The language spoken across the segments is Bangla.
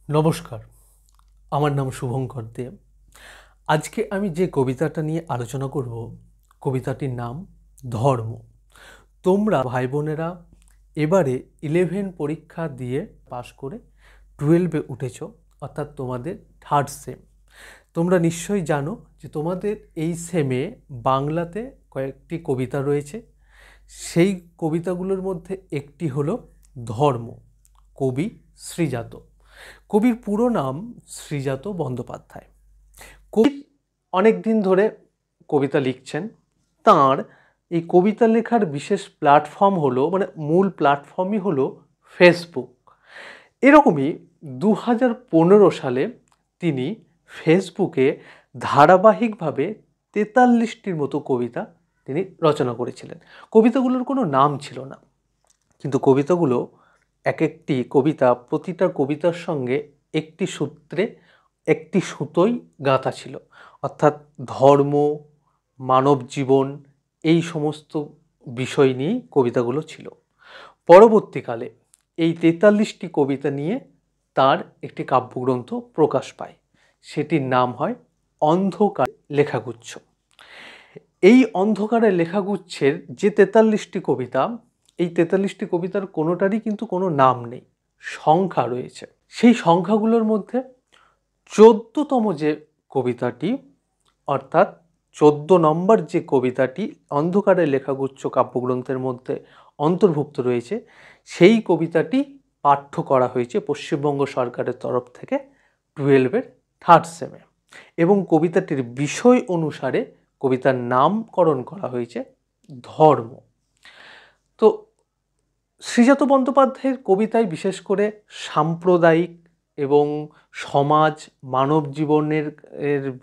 নমস্কার, আমার নাম শুভঙ্কর দে। আজকে আমি যে কবিতাটা নিয়ে আলোচনা করব, কবিতাটির নাম ধর্ম। তোমরা ভাই বোনেরা এবারে 11 পরীক্ষা দিয়ে পাশ করে 12-এ উঠেছ, অর্থাৎ তোমাদের থার্ড সেম। তোমরা নিশ্চয়ই জানো যে তোমাদের এই সেমে বাংলাতে কয়েকটি কবিতা রয়েছে। সেই কবিতাগুলোর মধ্যে একটি হলো ধর্ম, কবি শ্রীজাত। কবির পুরো নাম শ্রীজাত বন্দ্যোপাধ্যায়। কবি অনেক দিন ধরে কবিতা লিখছেন। তাঁর এই কবিতা লেখার বিশেষ প্ল্যাটফর্ম হলো, মূল প্ল্যাটফর্মই হলো ফেসবুক। এরকমই 2015 সালে তিনি ফেসবুকে ধারাবাহিকভাবে 43টির মতো কবিতা তিনি রচনা করেছিলেন। কবিতাগুলোর কোনো নাম ছিল না, কিন্তু কবিতাগুলো এক একটি কবিতা, প্রতিটা কবিতার সঙ্গে একটি সূত্রে, একটি সুতোই গাঁথা ছিল। অর্থাৎ ধর্ম, মানব জীবন, এই সমস্ত বিষয় নিয়েই কবিতাগুলো ছিল। পরবর্তীকালে এই 43টি কবিতা নিয়ে তার একটি কাব্যগ্রন্থ প্রকাশ পায়। সেটির নাম হয় অন্ধকার লেখাগুচ্ছ। এই অন্ধকারের লেখাগুচ্ছের যে 43টি কবিতা, এই 43টি কবিতার কোনোটারই কিন্তু কোনো নাম নেই, সংখ্যা রয়েছে। সেই সংখ্যাগুলোর মধ্যে 14তম যে কবিতাটি, অর্থাৎ 14 নম্বর যে কবিতাটি অন্ধকারের লেখাগুচ্ছ কাব্যগ্রন্থের মধ্যে অন্তর্ভুক্ত রয়েছে, সেই কবিতাটি পাঠ্য করা হয়েছে পশ্চিমবঙ্গ সরকারের তরফ থেকে 12-এর থার্ড সেমে, এবং কবিতাটির বিষয় অনুসারে কবিতার নামকরণ করা হয়েছে ধর্ম। তো শ্রীজাত বন্দ্যোপাধ্যায়ের কবিতায় বিশেষ করে সাম্প্রদায়িক এবং সমাজ, মানব জীবনের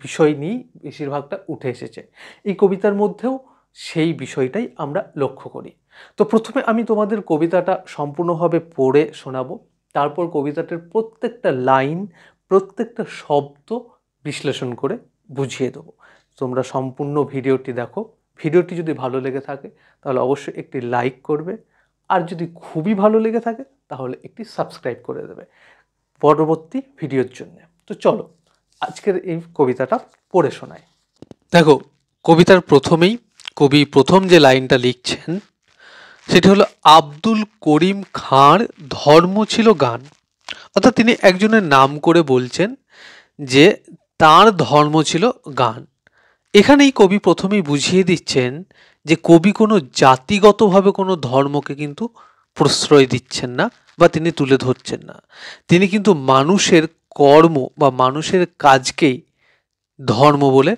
বিষয় নিয়েই বেশিরভাগটা উঠে এসেছে। এই কবিতার মধ্যেও সেই বিষয়টাই আমরা লক্ষ্য করি। তো প্রথমে আমি তোমাদের কবিতাটা সম্পূর্ণভাবে পড়ে শোনাবো, তারপর কবিতাটির প্রত্যেকটা লাইন, প্রত্যেকটা শব্দ বিশ্লেষণ করে বুঝিয়ে দেবো। তোমরা সম্পূর্ণ ভিডিওটি দেখো। ভিডিওটি যদি ভালো লেগে থাকে তাহলে অবশ্যই একটি লাইক করবে, আর যদি খুবই ভালো লেগে থাকে তাহলে একটি সাবস্ক্রাইব করে দেবে পরবর্তী ভিডিওর জন্য। তো চলো আজকের এই কবিতাটা পড়ে শোনাই। দেখো, কবিতার প্রথমেই কবি প্রথম যে লাইনটা লিখছেন সেটি হলো, আব্দুল করিম খাঁর ধর্ম ছিল গান। অর্থাৎ তিনি একজনের নাম করে বলছেন যে তার ধর্ম ছিল গান। এখানেই কবি প্রথমেই বুঝিয়ে দিচ্ছেন যে কবি কোনো জাতিগতভাবে কোনো ধর্মকে কিন্তু প্রশ্রয় দিচ্ছেন না বা তিনি তুলে ধরছেন না। তিনি কিন্তু মানুষের কর্ম বা মানুষের কাজকেই ধর্ম বলে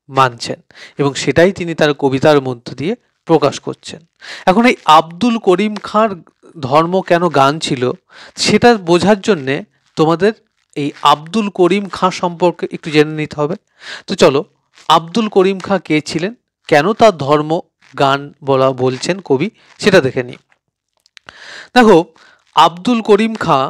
মানছেন, এবং সেটাই তিনি তার কবিতার মধ্য দিয়ে প্রকাশ করছেন। এখন এই আব্দুল করিম খাঁর ধর্ম কেন গান ছিল সেটা বোঝার জন্যে তোমাদের এই আব্দুল করিম খাঁ সম্পর্কে একটু জেনে নিতে হবে। তো চলো, আব্দুল করিম খাঁ কে ছিলেন, কেন তার ধর্ম গান বলছেন কবি, সেটা দেখে নিই। দেখো, আব্দুল করিম খাঁ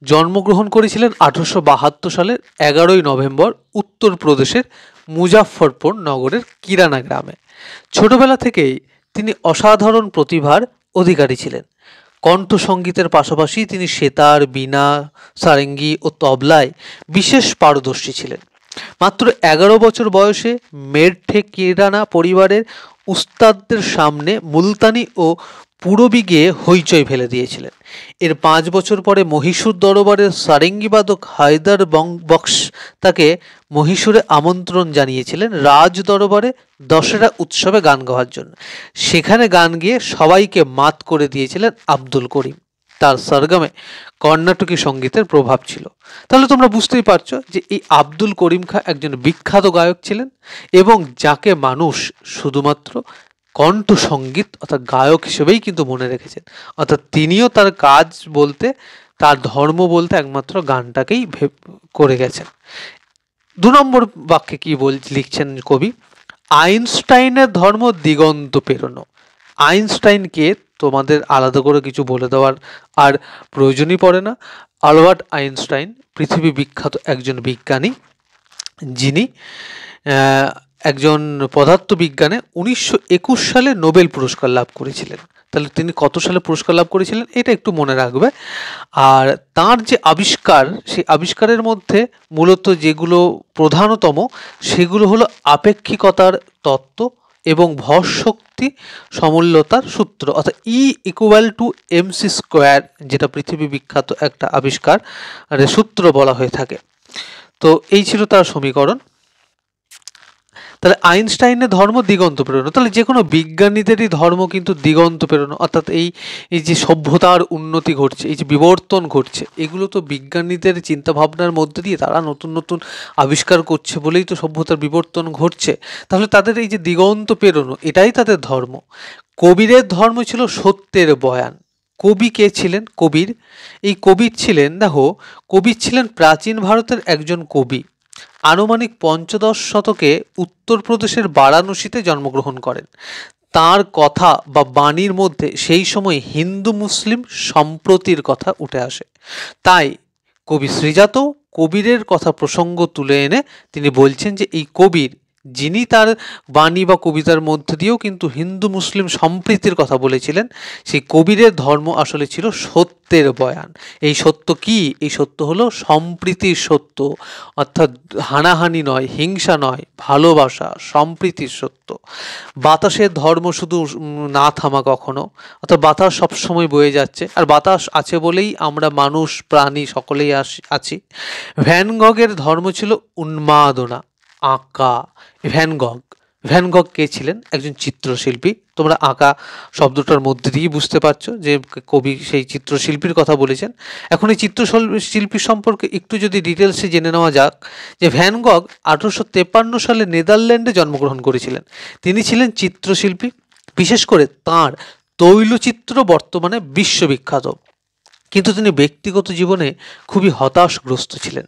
জন্মগ্রহণ করেছিলেন 1872 সালের 11ই নভেম্বর উত্তরপ্রদেশের মুজাফফরপুর নগরের কিরানা গ্রামে। ছোটবেলা থেকেই তিনি অসাধারণ প্রতিভার অধিকারী ছিলেন। কণ্ঠসঙ্গীতের পাশাপাশি তিনি সেতার, বীণা, সারেঙ্গি ও তবলায় বিশেষ পারদর্শী ছিলেন। মাত্র 11 বছর বয়সে মেরঠে কিরানা পরিবারের উস্তাদদের সামনে মুলতানি ও পুরবি গেয়ে হইচই ফেলে দিয়েছিলেন। এর 5 বছর পরে মহীশূর দরবারের সারেঙ্গিবাদক হায়দার বক্স তাকে মহীশূরে আমন্ত্রণ জানিয়েছিলেন রাজ দরবারে দশেরা উৎসবে গান গাওয়ার জন্য। সেখানে গান গিয়ে সবাইকে মাত করে দিয়েছিলেন আব্দুল করিম। তার সরগমে কর্ণাটকী সঙ্গীতের প্রভাব ছিল। তাহলে তোমরা বুঝতেই পারছো যে এই আব্দুল করিম খাঁ একজন বিখ্যাত গায়ক ছিলেন, এবং যাকে মানুষ শুধুমাত্র কণ্ঠসঙ্গীত অর্থাৎ গায়ক হিসেবেই কিন্তু মনে রেখেছেন। অর্থাৎ তিনিও তার কাজ বলতে, তার ধর্ম বলতে একমাত্র গানটাকেই করে গেছেন। 2 নম্বর বাক্যে কি লিখছেন কবি, আইনস্টাইনের ধর্ম দিগন্ত পেরোনো। আইনস্টাইন কে তোমাদের আলাদা করে কিছু বলে দেওয়ার আর প্রয়োজনই পড়ে না। আলবার্ট আইনস্টাইন পৃথিবী বিখ্যাত একজন বিজ্ঞানী, যিনি একজন পদার্থবিজ্ঞানে 1921 সালে নোবেল পুরস্কার লাভ করেছিলেন। তাহলে তিনি কত সালে পুরস্কার লাভ করেছিলেন এটা একটু মনে রাখবে। আর তার যে আবিষ্কার, সেই আবিষ্কারের মধ্যে মূলত যেগুলো প্রধানতম সেগুলো হলো আপেক্ষিকতার তত্ত্ব এবং ভর শক্তি সমুল্যতার সূত্র, অর্থাৎ E=mc², যেটা পৃথিবী বিখ্যাত একটা আবিষ্কার আর সূত্র বলা হয়ে থাকে। তো এই ছিল তার সমীকরণ। তাহলে আইনস্টাইনের ধর্ম দিগন্ত প্রেরণ, তাহলে যে কোনো বিজ্ঞানীদেরই ধর্ম কিন্তু দিগন্ত প্রেরণ, অর্থাৎ এই যে সভ্যতার উন্নতি ঘটছে, এই যে বিবর্তন ঘটছে, এগুলো তো বিজ্ঞানীদের চিন্তাভাবনার মধ্যে দিয়ে তারা নতুন নতুন আবিষ্কার করছে বলেই তো সভ্যতার বিবর্তন ঘটছে। তাহলে তাদের এই যে দিগন্ত প্রেরণ, এটাই তাদের ধর্ম। কবিরের ধর্ম ছিল সত্যের বয়ান। কবি কে ছিলেন? কবির, এই কবির ছিলেন, দেখো, কবির ছিলেন প্রাচীন ভারতের একজন কবি। আনুমানিক ৫ম শতকে উত্তরপ্রদেশের বারাণসীতে জন্মগ্রহণ করেন। তার কথা বা বাণীর মধ্যে সেই সময় হিন্দু মুসলিম সম্প্রতির কথা উঠে আসে। তাই কবি শ্রীজাত কবিরের কথা প্রসঙ্গ তুলে এনে তিনি বলছেন যে এই কবির, যিনি তার বাণী বা কবিতার মধ্যে দিয়েও কিন্তু হিন্দু মুসলিম সম্প্রীতির কথা বলেছিলেন, সেই কবিরের ধর্ম আসলে ছিল সত্যের বয়ান। এই সত্য কি? এই সত্য হলো সম্প্রীতির সত্য, অর্থাৎ হানাহানি নয়, হিংসা নয়, ভালোবাসা, সম্প্রীতির সত্য। বাতাসের ধর্ম শুধু না থামা কখনো, অর্থাৎ বাতাস সবসময় বয়ে যাচ্ছে, আর বাতাস আছে বলেই আমরা মানুষ প্রাণী সকলেই আছি। ভ্যান গগের ধর্ম ছিল উন্মাদনা, আঁকা। ভ্যান গগ কে ছিলেন? একজন চিত্রশিল্পী। তোমরা আঁকা শব্দটার মধ্যে দিয়ে বুঝতে পারছো যে কবি সেই চিত্রশিল্পীর কথা বলেছেন। এখন এই চিত্রশিল্পী সম্পর্কে একটু যদি ডিটেলসে জেনে নেওয়া যাক, যে ভ্যান গগ 1853 সালে নেদারল্যান্ডে জন্মগ্রহণ করেছিলেন। তিনি ছিলেন চিত্রশিল্পী, বিশেষ করে তাঁর তৈলচিত্র বর্তমানে বিশ্ববিখ্যাত। কিন্তু তিনি ব্যক্তিগত জীবনে খুবই হতাশগ্রস্ত ছিলেন।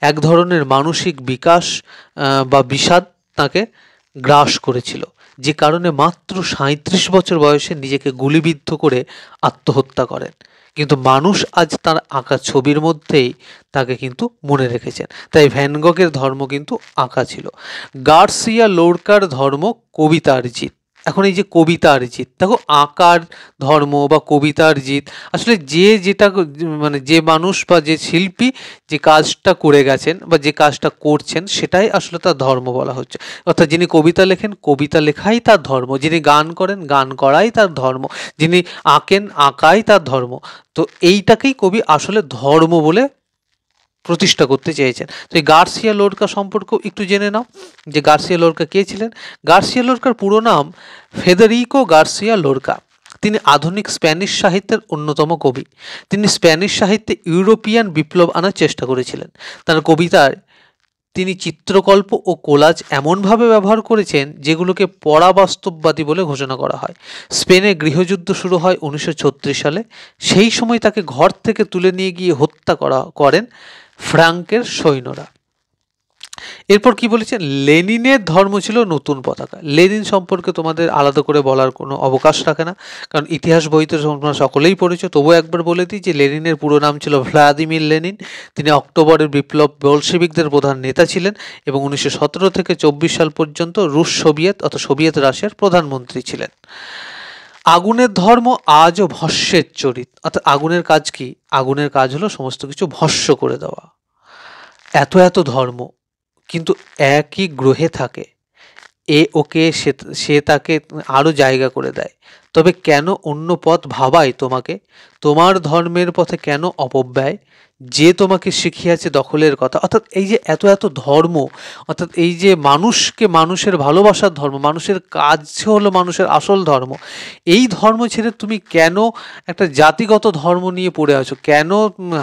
এক ধরনের মানসিক বিকাশ বা বিষাদ তাকে গ্রাস করেছিল, যে কারণে মাত্র 37 বছর বয়সে নিজেকে গুলিবিদ্ধ করে আত্মহত্যা করেন। কিন্তু মানুষ আজ তার আঁকা ছবির মধ্যেই তাকে কিন্তু মনে রেখেছেন। তাই ভ্যান গগের ধর্ম কিন্তু আঁকা ছিল। গার্সিয়া লোরকার ধর্ম কবিতার জিত। এখন এই যে কবিতার জিত, দেখো, আঁকার ধর্ম বা কবিতার জিত, আসলে যেটা মানে যে মানুষ বা যে শিল্পী যে কাজটা করে গেছেন বা যে কাজটা করছেন, সেটাই আসলে তার ধর্ম বলা হচ্ছে। অর্থাৎ যিনি কবিতা লেখেন, কবিতা লেখাই তার ধর্ম। যিনি গান করেন, গান করাই তার ধর্ম। যিনি আঁকেন, আঁকাই তার ধর্ম। তো এইটাকেই কবি আসলে ধর্ম বলে প্রতিষ্ঠা করতে চেয়েছেন। তো এই গার্সিয়া লোরকা সম্পর্কেও একটু জেনে নাও, যে গার্সিয়া লোরকা কে ছিলেন। গার্সিয়া লোরকার পুরো নাম ফেদেরিকো গার্সিয়া লোরকা। তিনি আধুনিক স্প্যানিশ সাহিত্যের অন্যতম কবি। তিনি স্প্যানিশ সাহিত্যে ইউরোপিয়ান বিপ্লব আনার চেষ্টা করেছিলেন। তার কবিতায় তিনি চিত্রকল্প ও কোলাজ এমনভাবে ব্যবহার করেছেন যেগুলোকে পরাবাস্তববাদী বলে ঘোষণা করা হয়। স্পেনে গৃহযুদ্ধ শুরু হয় 1936 সালে। সেই সময় তাকে ঘর থেকে তুলে নিয়ে গিয়ে হত্যা করেন ফ্রাঙ্কের সৈন্যরা। এরপর কি বলেছেন? লেনিনের ধর্ম ছিল নতুন পতাকা। লেনিন সম্পর্কে তোমাদের আলাদা করে বলার কোনো অবকাশ রাখে না, কারণ ইতিহাস বইতে তোমরা সকলেই পড়েছো। তবুও একবার বলে দিই যে লেনিনের পুরো নাম ছিল ভ্লাদিমির লেনিন। তিনি অক্টোবরের বিপ্লব বলশেভিকদের প্রধান নেতা ছিলেন এবং 1917 থেকে 24 সাল পর্যন্ত রুশ সোভিয়েত অর্থাৎ সোভিয়েত রাশিয়ার প্রধানমন্ত্রী ছিলেন। আগুনের ধর্ম আজও ভস্যের চরিত, অর্থাৎ আগুনের কাজ কি? আগুনের কাজ হলো সমস্ত কিছু ভস্য করে দেওয়া। এত এত ধর্ম, কিন্তু একই গ্রহে থাকে। ওকে, সে তাকে আরও জায়গা করে দেয়। তবে কেন অন্য পথ ভাবায় তোমাকে? তোমার ধর্মের পথে কেন অপব্যয়? যে তোমাকে শিখিয়াছে দখলের কথা। অর্থাৎ এই যে এত এত ধর্ম, অর্থাৎ এই যে মানুষকে, মানুষের ভালোবাসার ধর্ম, মানুষের কাজ হলো মানুষের আসল ধর্ম। এই ধর্ম ছেড়ে তুমি কেন একটা জাতিগত ধর্ম নিয়ে পড়ে আছো? কেন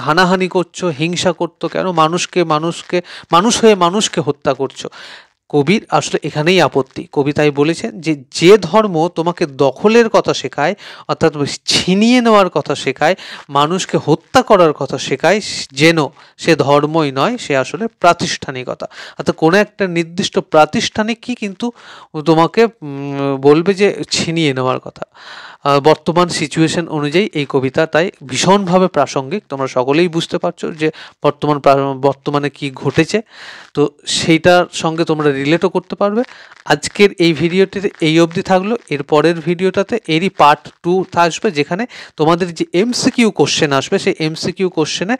হানাহানি করছো, হিংসা করতো? কেন মানুষ হয়ে মানুষকে হত্যা করছো? কবির আসলে এখানেই আপত্তি। কবি তাই বলেছেন যে ধর্ম তোমাকে দখলের কথা শেখায়, অর্থাৎ ছিনিয়ে নেওয়ার কথা শেখায়, মানুষকে হত্যা করার কথা শেখায়, যেন সে ধর্মই নয়, সে আসলে প্রাতিষ্ঠানিকতা। অর্থাৎ কোনো একটা নির্দিষ্ট প্রাতিষ্ঠানিকই কিন্তু তোমাকে বলবে যে ছিনিয়ে নেওয়ার কথা। বর্তমান সিচুয়েশন অনুযায়ী এই কবিতা তাই ভীষণভাবে প্রাসঙ্গিক। তোমরা সকলেই বুঝতে পারছো যে বর্তমানে কি ঘটেছে। তো সেইটার সঙ্গে তোমরা রিলেটও করতে পারবে। আজকের এই ভিডিওটিতে এই অবধি থাকলো। এর পরের ভিডিওটাতে এরই পার্ট 2 আসবে, যেখানে তোমাদের যে এমসিকিউ কোশ্চেন আসবে সেই এমসিকিউ কোশ্চেনে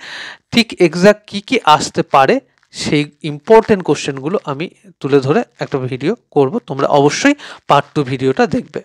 ঠিক এক্সাক্ট কী কী আসতে পারে সেই ইম্পর্টেন্ট কোশ্চেনগুলো আমি তুলে ধরে একটা ভিডিও করব। তোমরা অবশ্যই পার্ট 2 ভিডিওটা দেখবে।